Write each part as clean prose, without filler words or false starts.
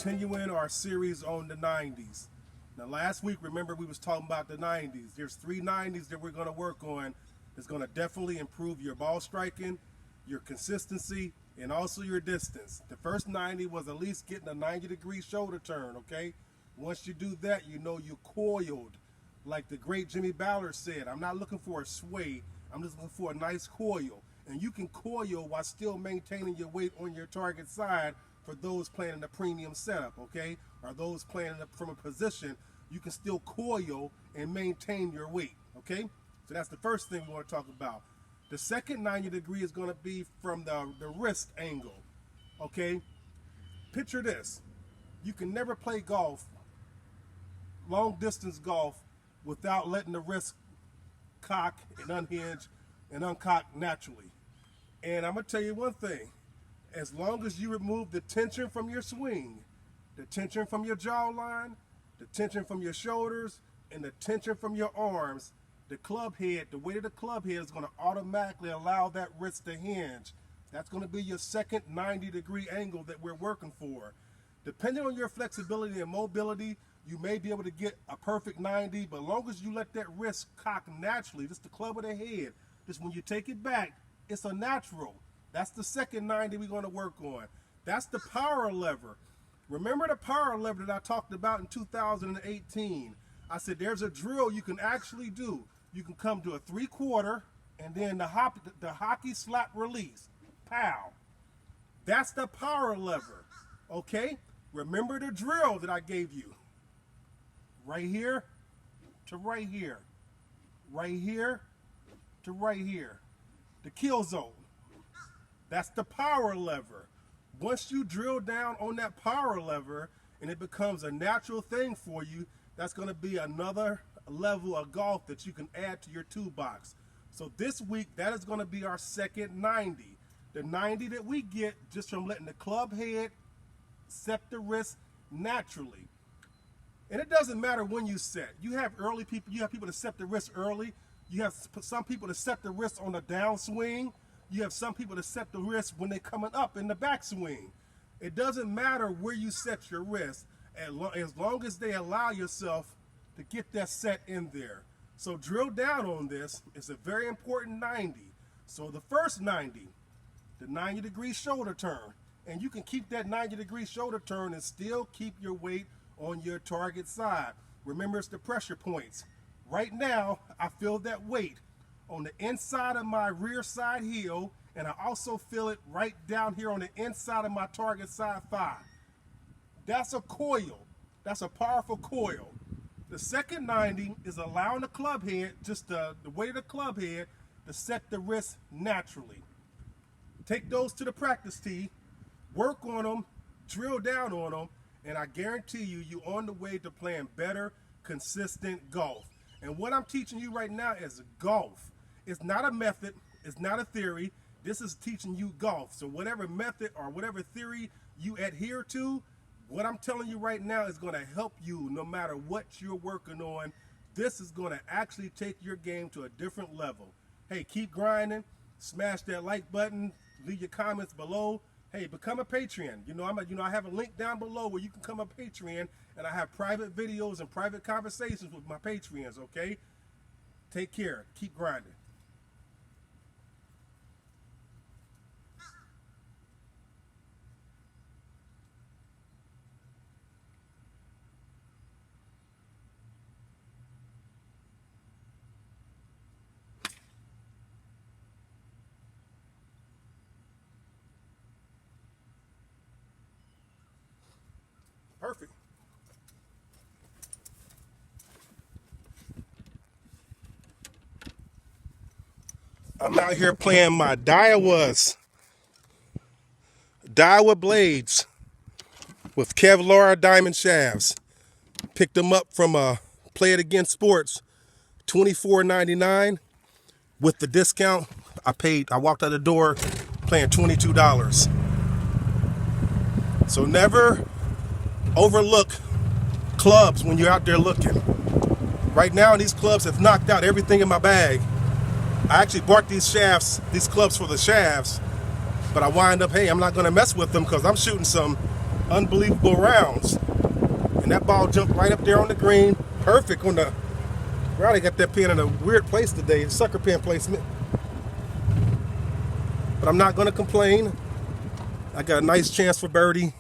continuing our series on the 90s. Now last week, remember we was talking about the 90s. There's 3 90s that we're going to work on. It's going to definitely improve your ball striking, your consistency, and also your distance. The first 90 was at least getting a 90-degree shoulder turn, okay? Once you do that, you know you coiled. Like the great Jimmy Ballard said, I'm not looking for a sway, I'm just looking for a nice coil. And you can coil while still maintaining your weight on your target side for those playing in the premium setup, okay? Or those playing from a position, you can still coil and maintain your weight, okay? So that's the first thing we want to talk about. The second 90 degree is going to be from the wrist angle, okay? Picture this. You can never play golf, long distance golf, without letting the wrist cock and unhinge and uncock naturally. And I'm going to tell you one thing. As long as you remove the tension from your swing, the tension from your jawline, the tension from your shoulders, and the tension from your arms, the club head, the weight of the club head is going to automatically allow that wrist to hinge. That's going to be your second 90-degree angle that we're working for. Depending on your flexibility and mobility, you may be able to get a perfect 90, but as long as you let that wrist cock naturally, just the club of the head, just when you take it back, it's a natural. That's the second 90 we're going to work on. That's the power lever. Remember the power lever that I talked about in 2018? I said there's a drill you can actually do. You can come to a 3/4 and then the hockey slap release. Pow. That's the power lever. Okay? Remember the drill that I gave you. Right here to right here. Right here to right here. The kill zone. That's the power lever. Once you drill down on that power lever and it becomes a natural thing for you, that's going to be another level of golf that you can add to your toolbox. So this week, that is going to be our second 90. The 90 that we get just from letting the club head set the wrist naturally. And it doesn't matter when you set. You have early people, you have people that set the wrist early. You have some people that set the wrist on the downswing. You have some people that set the wrist when they're coming up in the backswing. It doesn't matter where you set your wrist, as long as they allow yourself to get that set in there. So drill down on this. It's a very important 90. So the first 90, the 90-degree shoulder turn. And you can keep that 90-degree shoulder turn and still keep your weight on your target side. Remember, it's the pressure points. Right now, I feel that weight on the inside of my rear side heel, and I also feel it right down here on the inside of my target side thigh. That's a coil. That's a powerful coil. The second 90 is allowing the club head, just the weight of the club head, to set the wrist naturally. Take those to the practice tee, work on them, drill down on them, and I guarantee you, you're on the way to playing better, consistent golf. And what I'm teaching you right now is golf. It's not a method, it's not a theory. This is teaching you golf. So whatever method or whatever theory you adhere to, what I'm telling you right now is going to help you no matter what you're working on. This is going to actually take your game to a different level. Hey, keep grinding, smash that like button, leave your comments below. Hey, become a Patreon. I have a link down below where you can become a Patreon, and I have private videos and private conversations with my Patreons, okay? Take care. Keep grinding. Perfect. I'm out here playing my Daiwa blades with Kevlar diamond shafts. Picked them up from Play It Again Sports, $24.99. With the discount, I walked out the door paying $22. So never overlook clubs when you're out there looking. Right now, these clubs have knocked out everything in my bag. I actually bought these clubs for the shafts, but I wind up, hey, I'm not going to mess with them because I'm shooting some unbelievable rounds. And that ball jumped right up there on the green. Perfect on the ground. They got that pin in a weird place today, sucker pin placement. But I'm not going to complain. I got a nice chance for birdie.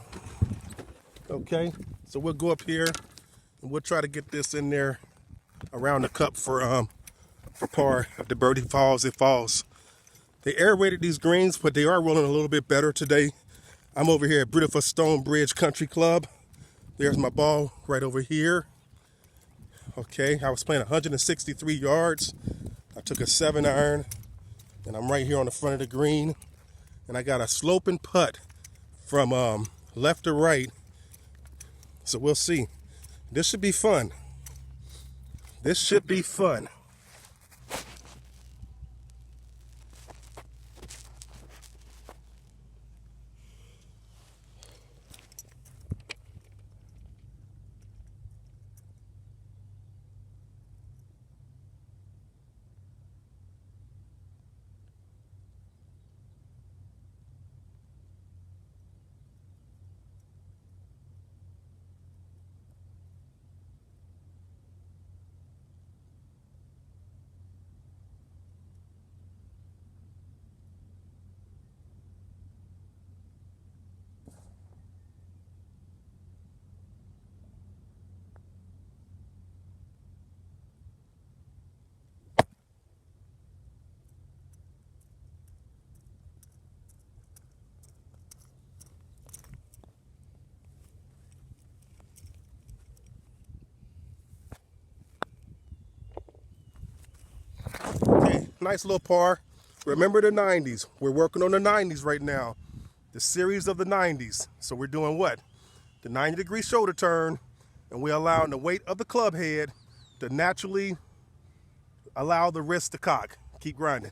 Okay, so we'll go up here and we'll try to get this in there around the cup for par. If the birdie falls, it falls. They aerated these greens, but they are rolling a little bit better today. I'm over here at beautiful Stonebridge Country Club. There's my ball right over here. Okay, I was playing 163 yards. I took a 7-iron, and I'm right here on the front of the green. And I got a sloping putt from left to right. So we'll see. This should be fun. This should be fun. Okay, nice little par. Remember the 90s. We're working on the 90s right now. The series of the 90s. So we're doing what? The 90-degree shoulder turn, and we're allowing the weight of the club head to naturally allow the wrist to cock. Keep grinding.